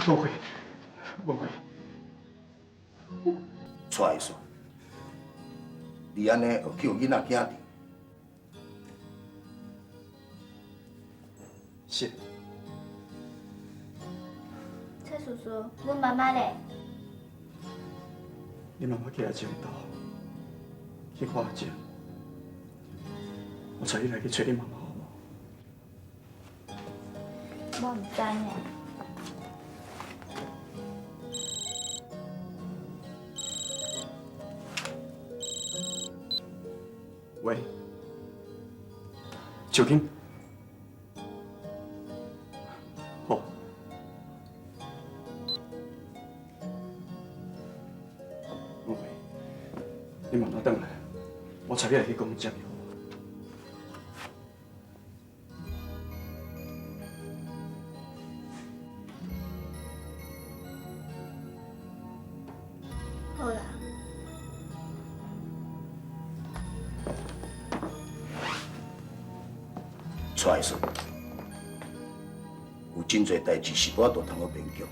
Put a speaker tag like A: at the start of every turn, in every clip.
A: 无会，无会。
B: 蔡会顺，你安尼会叫囡仔惊着？
A: 是。
C: 蔡叔叔，阮妈妈咧？
A: 你妈妈寄来前头，去看诊。我带你来去找你妈妈好无？
C: 我唔知呢。
A: 喂，小金。好。不会，你妈妈回来，我带你来去公证。
C: 好啦。
B: 蔡会顺，有真侪代志是我都通好勉强。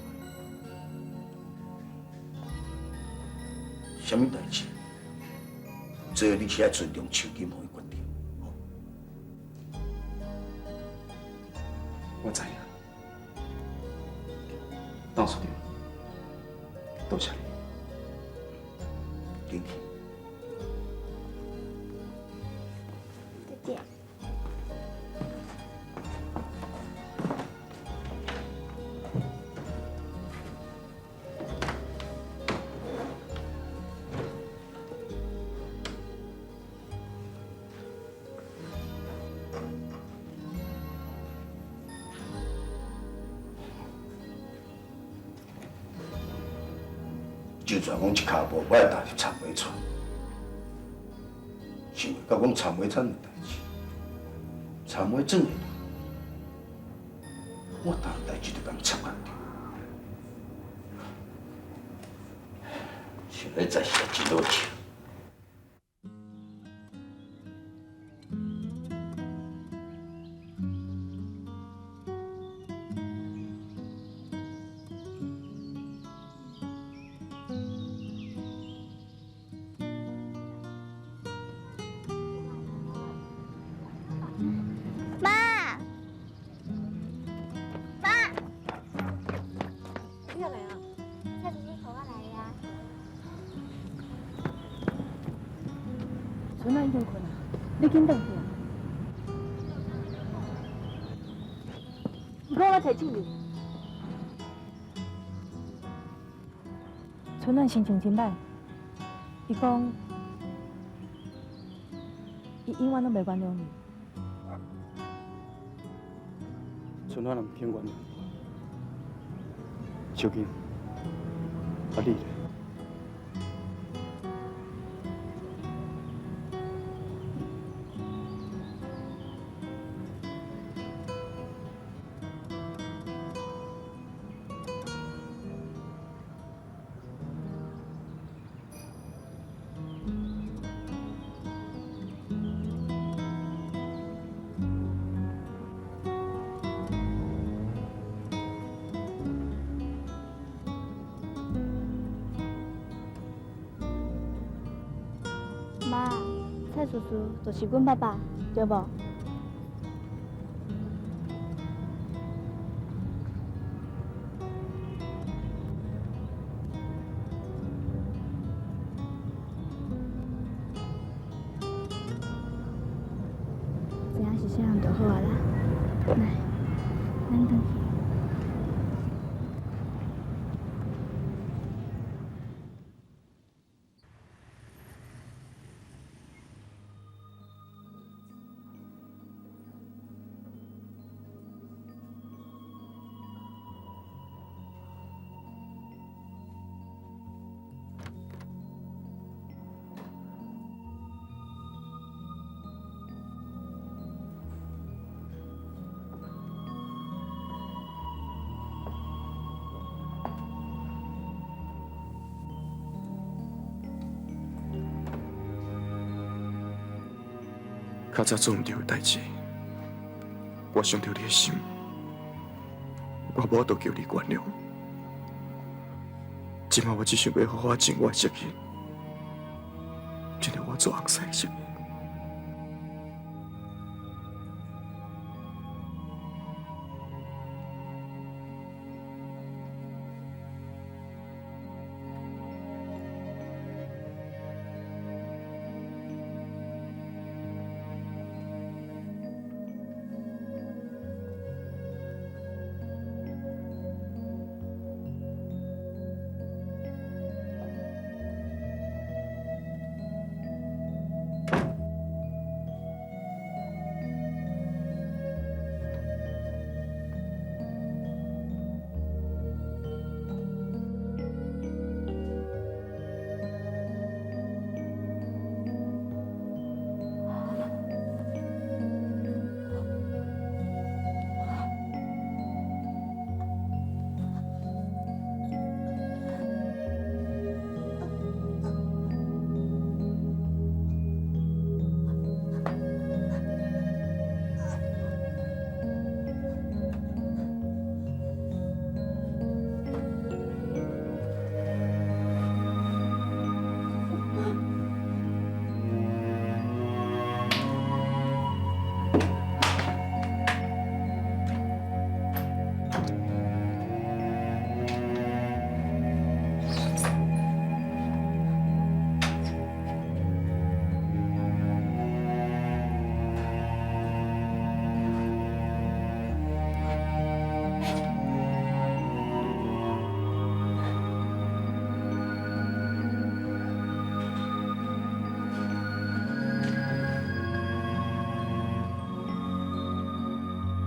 B: 什么代志？最后你是爱尊重秋金凤的决定。
A: 我知影，当处长，多谢你。
B: 进去。
C: 再见。
B: 就算讲一骹步，我会踏入参尾村，是因为甲阮参尾村的代志。参尾庄的人，我当代志就甲插干掉。现在真是真好笑。
C: 妈，妈，
D: 你又来啊？
C: 蔡叔叔陪我来呀。
D: 春兰已经困啊，你紧回去啊。你看我摕酒哩。春兰心情真歹，伊讲，伊永远都袂原谅你。
A: 春兰唔肯原谅我，小金，啊你咧？
C: 妈，蔡叔叔就是阮爸爸，对无？只要是这样就好啊啦。来，咱回去。
A: 较早做唔对的代志，我伤着你的心，我无都叫你原谅。今晚我只想要好好尽我的责任，尽了我做红婿的责任。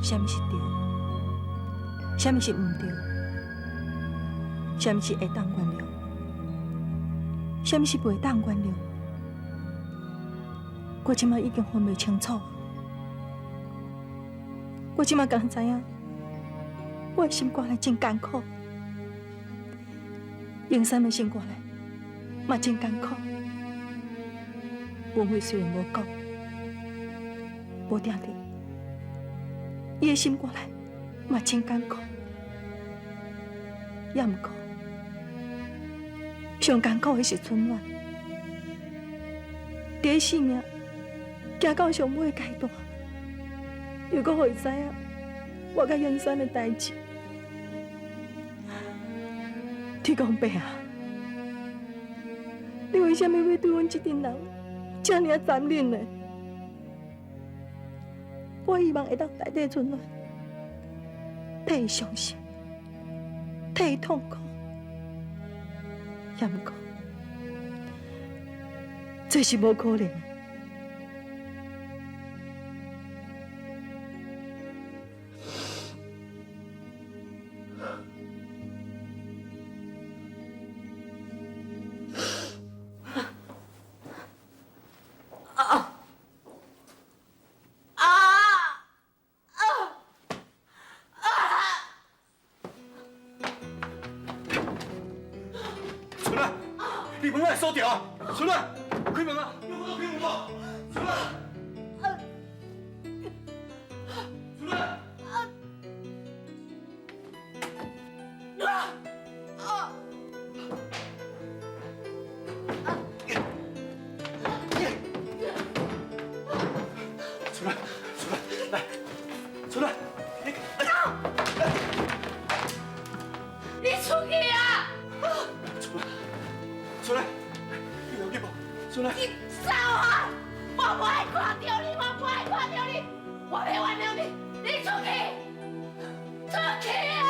D: 什么是对，什么是唔对，什么是会当原谅，什么是袂当原谅，我即马已经分袂清楚。我即马敢知影，我的心肝内真艰苦，永山的心肝内嘛真艰苦。文慧虽然无讲，无定定。伊的心肝内嘛真艰苦，也毋过上艰苦的是春暖。伫生命行到上尾的阶段，又搁互伊知影我甲永山的代志。天公伯啊，你为什么要对阮这阵人这尔啊残忍呢？我希望会当代替春暖，替伊伤心，替伊痛苦，也毋过，这是无可能的。
A: 你门爱锁掉啊！春暖，开门啊！有冇开门无？春暖，春暖，春暖，春暖，来，春暖，
E: 你出去啊！
A: 春暖，你有紧无？春暖，
E: 你走啊！我不爱看到你，我不爱看到你，我袂原谅你，你出去，出去啊！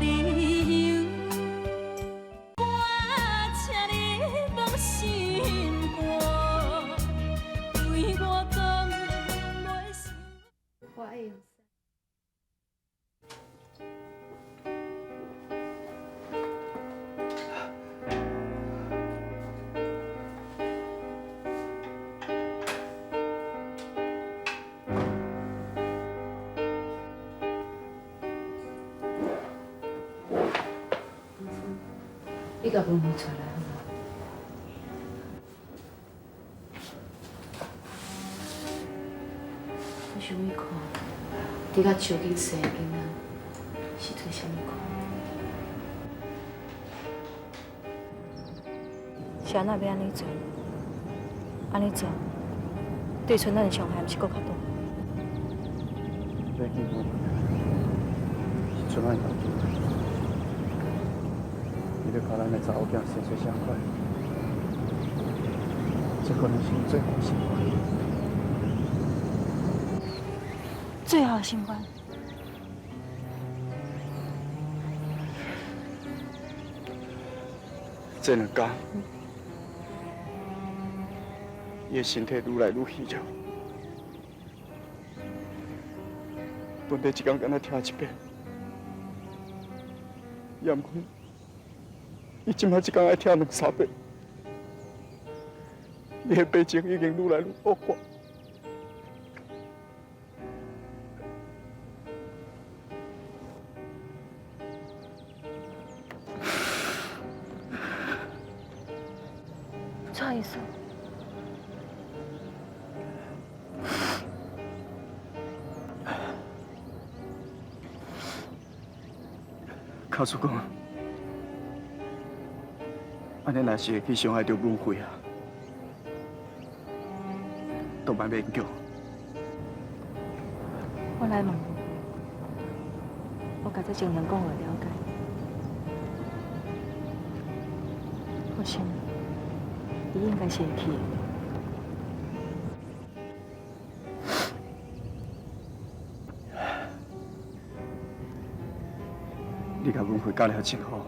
D: 予你有。我请你放心肝，为我讲袂想。
C: 我会用。
E: 你甲文慧出来好无？我想要看，伫甲树根生的囡仔是做啥物款？
D: 是安那要安尼做？安尼做，对村咱的伤害毋是搁较大？
A: 袂紧张，是春晚投资，伊要靠咱的查某囝生做啥快，这可能是最好的习惯。
D: 最好的新欢。
A: 这两天，伊的身体愈来愈虚弱，本地一天敢若听一遍，也毋过，伊即摆一天爱听两三遍，伊的病情已经愈来愈恶化。
D: 啥意思？
A: 告诉讲，安尼若是会去伤害到文慧啊，都莫勉强。
D: 我来问，我甲这情人讲话了解，我想，伊应该是会去的。
A: 你甲文慧教了真好，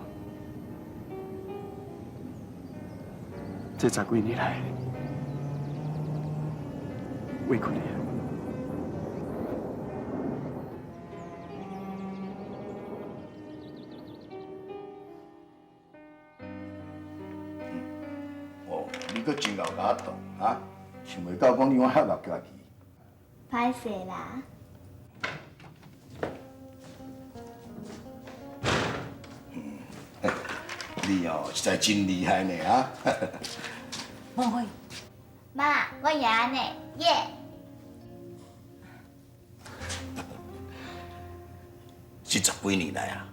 A: 这10几年来委屈你了。
B: 哦，你搁真够甲动啊！想袂到讲你我遐老家己。
C: 歹势啦，
B: 你哦，实在真厉害呢啊！
D: 孟慧，
C: 妈，我也安尼，耶！
B: 这10几年来啊，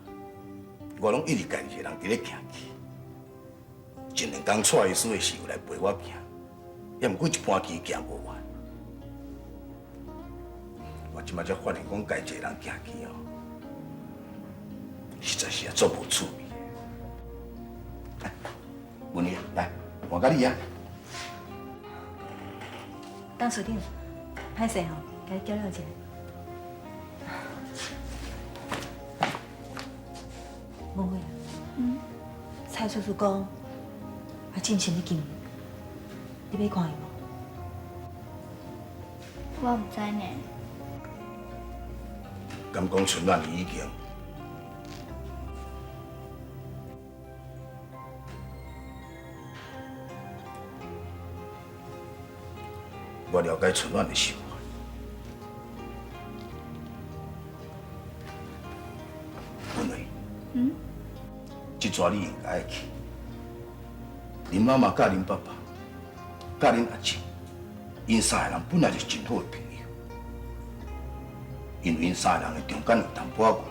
B: 我拢一直家己一个人伫咧行去。前两天蔡医师的时候来陪我行，也毋过一般期行无完。我即摆才发现讲家己一个人行去哦，实在是足无趣味。文丽，来，换甲你啊！
D: 当处长，歹势吼，甲你交流一下。孟慧啊，蔡叔叔讲，阿进前咧见伊，你要看伊无？
C: 我唔知呢。
B: 敢讲春晚已经我了解春晚的想法。文慧，这抓你应该爱去。恁妈妈甲恁爸爸，甲恁阿姊，因三个人本来就是真好的朋友。因为因三个人的中间有淡薄仔误会，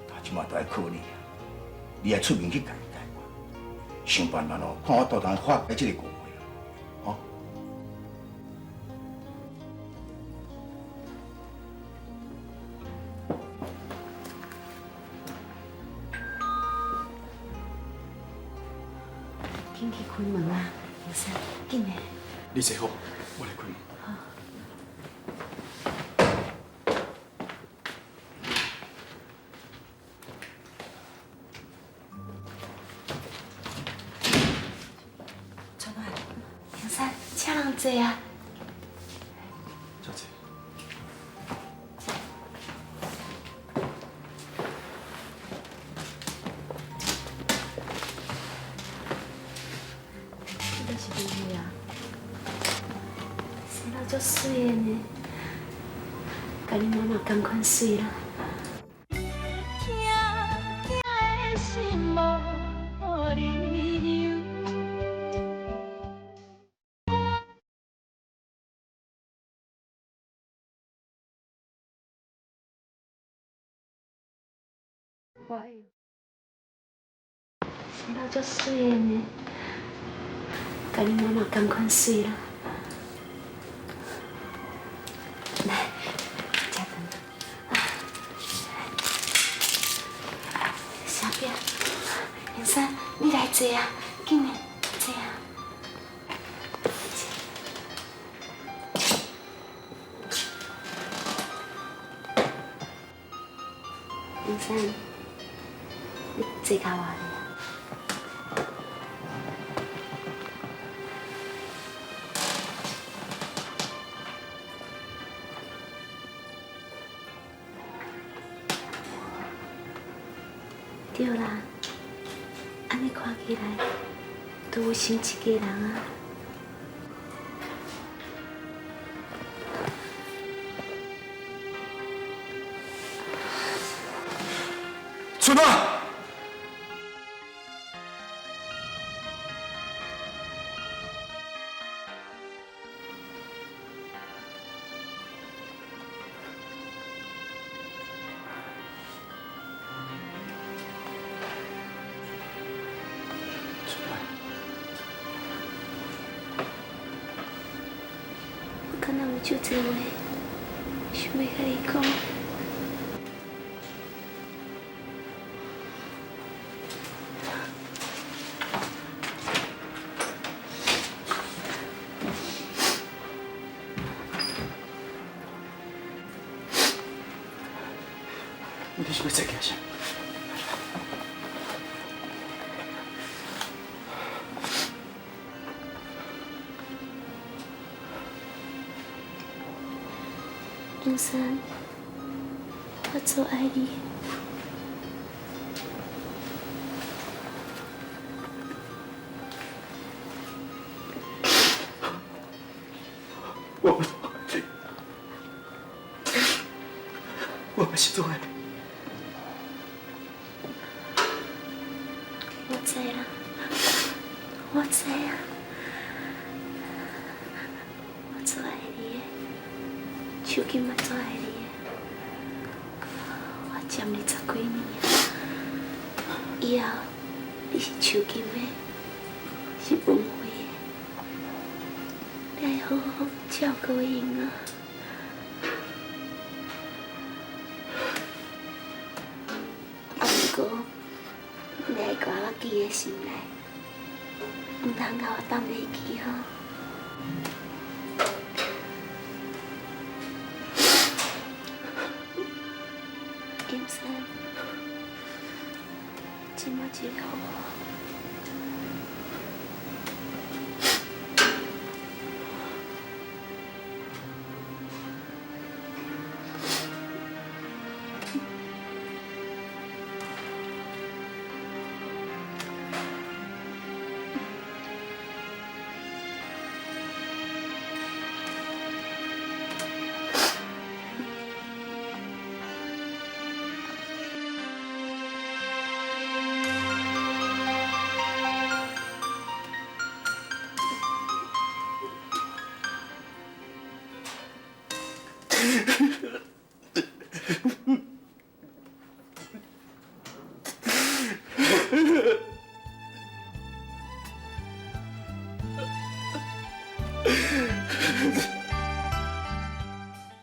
B: 他即马都爱靠你啊！你爱出面去解决，想办法哦，看我倒通化解这个误会啊！哦。
E: 紧去开门啊！有啥？紧的。
A: 你坐好，我来开门。
E: 坐啊。
A: 小姐，
E: 这是你的啊，生得足水的呢，甲你妈妈同款水啦。生得足水的呢，甲你妈妈同款水啦。来，吃饭。小表，燕山，你来坐啊，紧的，坐啊。燕山，你坐甲我咧。对啦，安尼看起来，都有生一个人啊。
A: 春啊！
E: 我敢若有足多话，想要甲你讲。
A: 你是要再干啥？
E: 燕山，我最爱你。
A: 我嘛是做爱你。
E: 我知啦，我知啊，我最爱你的，手机嘛最爱你的，我占你10几年啊，以后你是手机的，是文慧的，你要好好照顾因啊。不过，你爱挂我记在心内，唔通甲我放袂记吼。燕山，这么一个好我。